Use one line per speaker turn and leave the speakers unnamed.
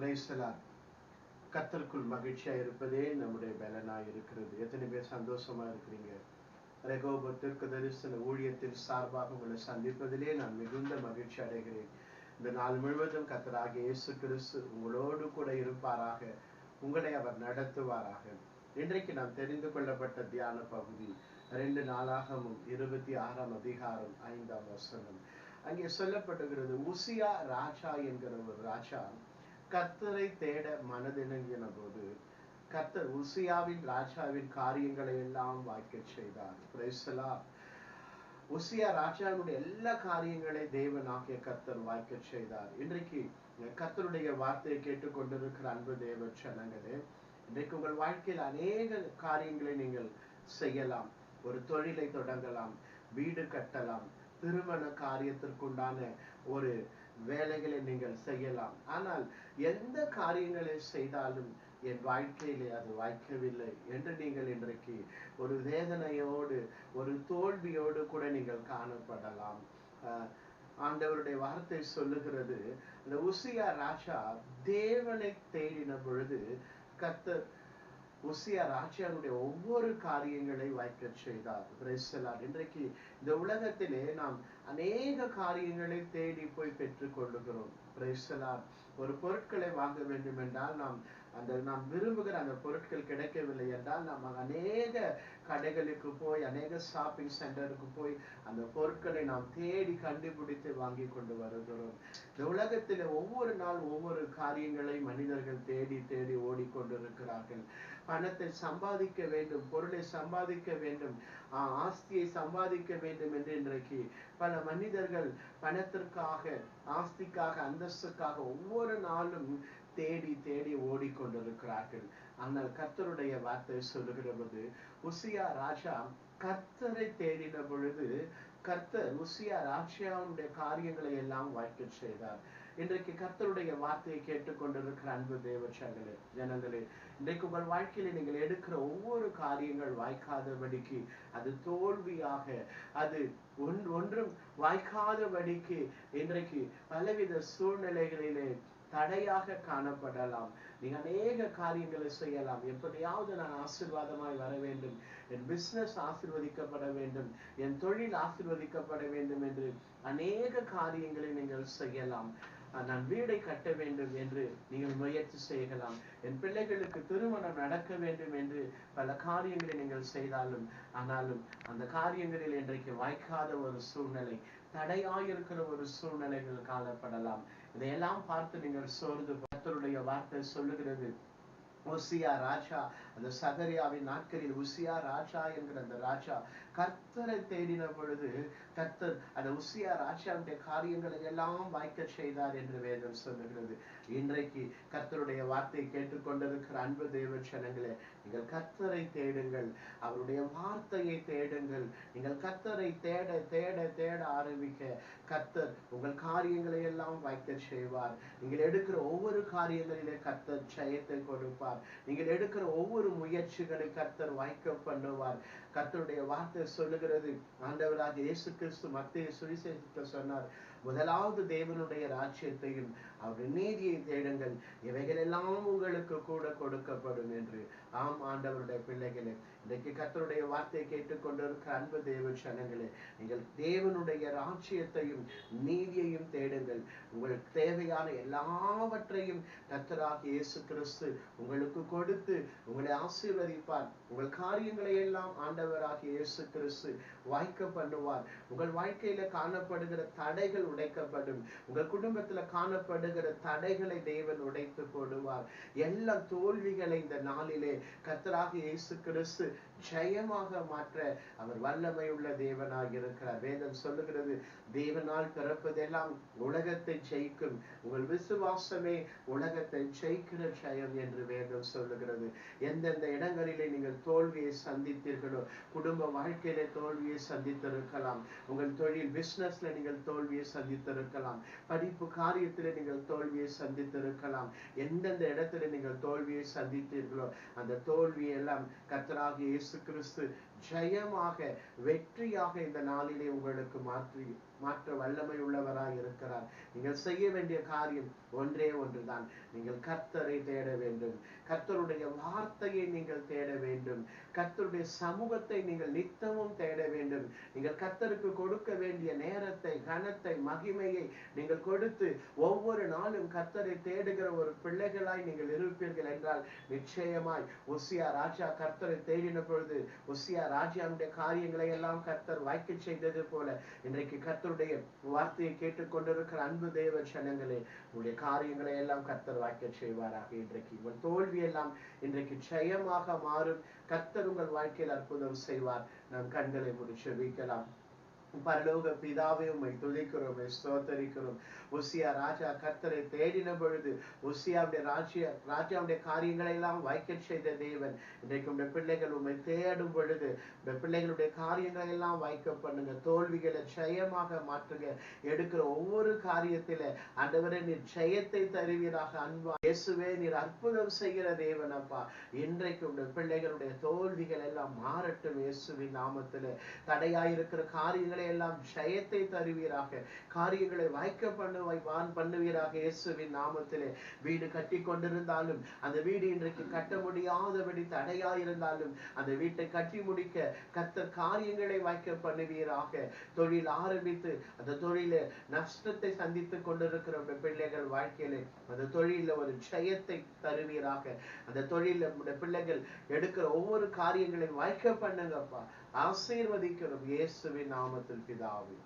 Praise the Lord. கர்த்தருக்குள் மகிழ்ச்சியா இருப்பதே நம்முடைய பலனாய் இருக்கிறது. எத்தனை பேர் சந்தோஷமா இருக்கிறீங்க? ரெகோபத்திற்கு தரிசன ஊழியத்தின் சார்பாக உங்களை சந்திப்பதிலே நான் மிகுந்த மகிழ்ச்சி அடைகிறேன். இந்த நாள் முழுவதும் கர்த்தராகிய இயேசு கிறிஸ்து உங்களோடு கூட இருப்பாராக, உங்களை அவர் நடத்துவாராக. இன்றைக்கு நாம் தெரிந்து கொள்ளப்பட்ட தியான பகுதி 2 நாளாகமும் 26ஆம் அதிகாரம் 5ஆம் வசனம். அங்கே சொல்லப்பட்டுகிறது, உசியா ராஜா என்கிற ஒரு ராஜா கர்த்தரை தேட மனதிணங்கின போது கர்த்தர் உசியாவின் ராஜாவின் காரியங்களை எல்லாம் வாய்க்க செய்தார். Praise the Lord. உசியா ராஜாவுடைய எல்லா காரியங்களை தேவனாகிய கர்த்தர் வாய்க்க செய்தார். இன்றைக்கு கர்த்தருடைய வார்த்தையை கேட்டுக்கொண்டிருக்கிற அன்பு தேவ ஜனங்களே, இன்றைக்கு உங்கள் வாழ்க்கையில் அநேக காரியங்களை நீங்கள் செய்யலாம். ஒரு தொழிலை தொடங்கலாம், வீடு கட்டலாம், திருமண காரியத்திற்குண்டான ஒரு வேலைகளை நீங்கள் செய்யலாம். ஆனால் எந்த காரியங்களை செய்தாலும் என் வாழ்க்கையிலே அது வாய்க்கவில்லை என்று நீங்கள் இன்றைக்கு ஒரு வேதனையோடு, ஒரு தோல்வியோடு கூட நீங்கள் காணப்படலாம். ஆண்டவருடைய வார்த்தை சொல்லுகிறது, இந்த உசியா ராஜா தேவனை தேடின பொழுது கர்த்தர் உசியா ராஜாவுடைய ஒவ்வொரு காரியங்களை வாய்க்க செய்தார். Praise the Lord. இன்றைக்கு இந்த உலகத்திலே நாம் அநேக காரியங்களை தேடி போய் பெற்றுக் கொள்ளுகிறோம். Praise the Lord. ஒரு பொருட்களை வாங்க வேண்டும் என்றால் நாம் விரும்புகிற அந்த பொருட்கள் கிடைக்கவில்லை என்றால் நாம் அநேக கடைகளுக்கு போய், அநேக ஷாப்பிங் சென்டருக்கு போய் அந்த பொருட்களை நாம் தேடி கண்டுபிடித்து வாங்கி கொண்டு வருகிறோம். இந்த உலகத்தில் ஒவ்வொரு நாள் ஒவ்வொரு காரியங்களை மனிதர்கள் தேடி தேடி ஓடிக்கொண்டிருக்கிறார்கள். பணத்தை சம்பாதிக்க வேண்டும், பொருளை சம்பாதிக்க வேண்டும், ஆஸ்தியை சம்பாதிக்க வேண்டும் என்று இன்றைக்கு பல மனிதர்கள் பணத்திற்காக, ஆஸ்திக்காக, அந்தஸ்துக்காக ஒவ்வொரு நாளும் தேடி தேடி ஓடிக்கொண்டிருக்கிறார்கள். ஆனால் கர்த்தருடைய வார்த்தை சொல்லுகிற போது, உசியா ராஜா கர்த்தரை தேடின பொழுது கர்த்தர் உசியா ராஜாவுடைய காரியங்களை எல்லாம் வாய்க்க செய்தார். இன்றைக்கு கர்த்தருடைய வார்த்தையை கேட்டுக்கொண்டிருக்கிற அன்பு தேவ ஜனங்களே, இன்றைக்கு உங்கள் வாழ்க்கையில நீங்கள் எடுக்கிற ஒவ்வொரு காரியங்கள் வாய்க்காதபடிக்கு, அது தோல்வியாக, அது ஒன்றும் வாய்க்காதபடிக்கு இன்றைக்கு பலவித சூழ்நிலைகளிலே தடையாக காணப்படலாம். நீங்க அநேக காரியங்களை செய்யலாம். எப்படியாவது நான் ஆசீர்வாதமாய் வர வேண்டும், என் பிசினஸ் ஆசீர்வதிக்கப்பட வேண்டும், என் தொழில் ஆசீர்வதிக்கப்பட வேண்டும் என்று அநேக காரியங்களை நீங்கள் செய்யலாம். நான் வீடை கட்ட வேண்டும் என்று நீங்கள் முயற்சி செய்யலாம். என் பிள்ளைகளுக்கு திருமணம் நடக்க வேண்டும் என்று பல காரியங்களை நீங்கள் செய்தாலும், ஆனாலும் அந்த காரியங்களில் இன்றைக்கு வாய்க்காத ஒரு சூழ்நிலை, தடையாயிருக்கிற ஒரு சூழ்நிலைகள் காணப்படலாம். இதையெல்லாம் பார்த்து நீங்கள் சோர்ந்து, கர்த்தருடைய வார்த்தை சொல்லுகிறது, உசியா ராஜா, அந்த சகரியாவின் நாட்களில் உசியா ராஜா என்கிற அந்த ராஜா கர்த்தரை தேடின பொழுது கர்த்தர் அந்த உசியா ராஜாவுடைய காரியங்களை எல்லாம் வாய்க்க செய்தார் என்று வேதம் சொல்லுகிறது. இன்றைக்கு கர்த்தருடைய வார்த்தையை கேட்டுக்கொண்டிருக்கிற அன்பு தேவ ஜனங்களே, நீங்கள் கர்த்தரை தேடுங்கள், அவருடைய வார்த்தையை தேடுங்கள். நீங்கள் கர்த்தரை தேட தேட தேட ஆரம்பிக்க கர்த்தர் உங்கள் காரியங்களை எல்லாம் வாய்க்க செய்வார். நீங்கள் எடுக்கிற ஒவ்வொரு காரியங்களிலே கர்த்தர் ஜெயத்தை கொடுப்பார். நீங்கள் எடுக்கிற ஒவ்வொரு முயற்சிகளை கர்த்தர் வாய்க்க பண்ணுவார். கர்த்தருடைய வார்த்தை சொல்லுகிறது, ஆண்டவராகிய இயேசு கிறிஸ்து மத்தேயு சுவிசேஷத்தில் சொன்னார், முதலாவது தேவனுடைய ராஜ்யத்தையும் அவருடைய நீதியை தேடுங்கள், இவைகள் எல்லாம் உங்களுக்கு கூட கொடுக்கப்படும் என்று. ஆம் ஆண்டவருடைய பிள்ளைகளே, இன்றைக்கு கர்த்தருடைய வார்த்தையை கேட்டுக்கொண்டிருக்கிற அன்பு தேவ ஜனங்களே, நீங்கள் தேவனுடைய ராஜ்யத்தையும் நீதியையும் தேடுங்கள். உங்களுக்கு தேவையான எல்லாவற்றையும் கர்த்தராகிய இயேசு கிறிஸ்து உங்களுக்கு கொடுத்து உங்களை ஆசீர்வதிப்பார். உங்கள் காரியங்களை எல்லாம் ஆண்டவராகிய இயேசு கிறிஸ்து வாய்க்க பண்ணுவார். உங்கள் வாழ்க்கையில காணப்படுகிற தடைகள் உடைக்கப்படும். உங்கள் குடும்பத்துல காணப்படுகிற தடைகளை தேவன் உடைத்து போடுவார். எல்லா தோல்விகளை இந்த நாளிலே கர்த்தராகிய இயேசு கிறிஸ்து ஜெயமாக மாற்ற அவர் வல்லமை உள்ள தேவனாக இருக்கிறார். வேதம் சொல்லுகிறது, தேவனால் பிறப்பதெல்லாம் உலகத்தை ஜெயிக்கும், உங்கள் விசுவாசமே உலகத்தை ஜெயிக்கிற ஜெயம் என்று வேதம் சொல்லுகிறது. எந்தெந்த இடங்களிலே நீங்கள் தோல்வியை சந்தித்தீர்களோ, குடும்ப வாழ்க்கையிலே தோல்வியை சந்தித்திருக்கலாம், உங்கள் தொழில் பிசினஸ்ல நீங்கள் தோல்வியை சந்தித்திருக்கலாம், படிப்பு காரியத்திலே நீங்கள் தோல்வியை சந்தித்திருக்கலாம். எந்தெந்த இடத்துல நீங்கள் தோல்வியை சந்தித்தீர்களோ அந்த தோல்வியை எல்லாம் கர்த்தராகிய இயேசு கிறிஸ்து ஜெயமாக வெற்றியாக இந்த நாளிலே உங்களுக்கு மாற்ற வல்லமை உள்ளவராய் இருக்கிறார். நீங்கள் செய்ய வேண்டிய காரியம் ஒன்றே ஒன்றுதான். நீங்கள் கர்த்தரை தேட வேண்டும். கர்த்தருடைய வார்த்தையை நீங்கள் தேட வேண்டும். கர்த்தருடைய சமூகத்தை நீங்கள் நித்தமும் தேட வேண்டும். நீங்கள் கர்த்தருக்கு கொடுக்க வேண்டிய நேரத்தை, கனத்தை, மகிமையை நீங்கள் கொடுத்து ஒவ்வொரு நாளும் கர்த்தரை தேடுகிற ஒரு பிள்ளைகளாய் நீங்கள் இருப்பீர்கள் என்றால் நிச்சயமாய் உசியா ராஜா கர்த்தரை தேடின பொழுது உசியா ராஜாவுடைய காரியங்களை எல்லாம் கர்த்தர் வாய்க்க செய்தது போல இன்றைக்கு கர்த்தருடைய வார்த்தையை கேட்டுக்கொண்டிருக்கிற அன்பு தேவ ஜனங்களே, உங்களுடைய காரியங்களை எல்லாம் கர்த்தர் வாய்க்க செய்வாராக. இன்றைக்கு உங்கள் தோல்வி எல்லாம் இன்றைக்கு ஜெயமாக மாறும். கர்த்தர் உங்கள் வாழ்க்கையில் அற்புதம் செய்வார். நாம் கண்களை மூடி ஜெபிக்கலாம். பரலோக பிதாவே, உம்மை துதிக்கிறோம், ஸ்தோத்தரிக்கிறோம். உசியா ராஜா கர்த்தரை தேடின பொழுது ராஜாவுடைய காரியங்களை எல்லாம் வாய்க்க செய்த தேவன், இன்றைக்கு உடைய பிள்ளைகள் உம்மை தேடும் பொழுது இந்த பிள்ளைகளுடைய காரியங்களை எல்லாம் வாய்க்க பண்ணுங்க. தோல்விகளை ஜெயமாக மாற்றுங்க. எடுக்கிற ஒவ்வொரு காரியத்தில ஆண்டவரே நீர் ஜெயத்தை தருவீராக. அன்பா இயேசுவே, நீர் அற்புதம் செய்கிற தேவன் அப்பா. இன்றைக்கு உடைய பிள்ளைகளுடைய தோல்விகள் எல்லாம் மாறட்டும் இயேசுவின் நாமத்திலே. தடையாயிருக்கிற காரியங்களை எல்லாம் ஜெயத்தை தருவீராக. காரியங்களை வாய்க்க பண்ணுவீராக இயேசுவின் நாமத்திலே. வீடு கட்டி கொண்டிருந்தாலும் அந்த வீடு இன்றைக்கு கட்ட முடியாதபடி தடையா இருந்தாலும் அந்த வீட்டை கட்டி முடிக்க கர்த்தர் காரியங்களை வாய்க்க பண்ணுவீராக. தொழில் ஆரம்பித்து அந்த தொழில நஷ்டத்தை சந்தித்துக் கொண்டிருக்கிற பிள்ளைகள் வாழ்க்கையிலே அந்த தொழில ஒரு ஜெயத்தை தருவீராக. அந்த தொழில பிள்ளைகள் எடுக்கிற ஒவ்வொரு காரியங்களையும் வாய்க்க பண்ணுங்கப்பா. ஆசீர்வதிக்கிறோம் இயேசுவின் நாமத்தில் பிதாவே.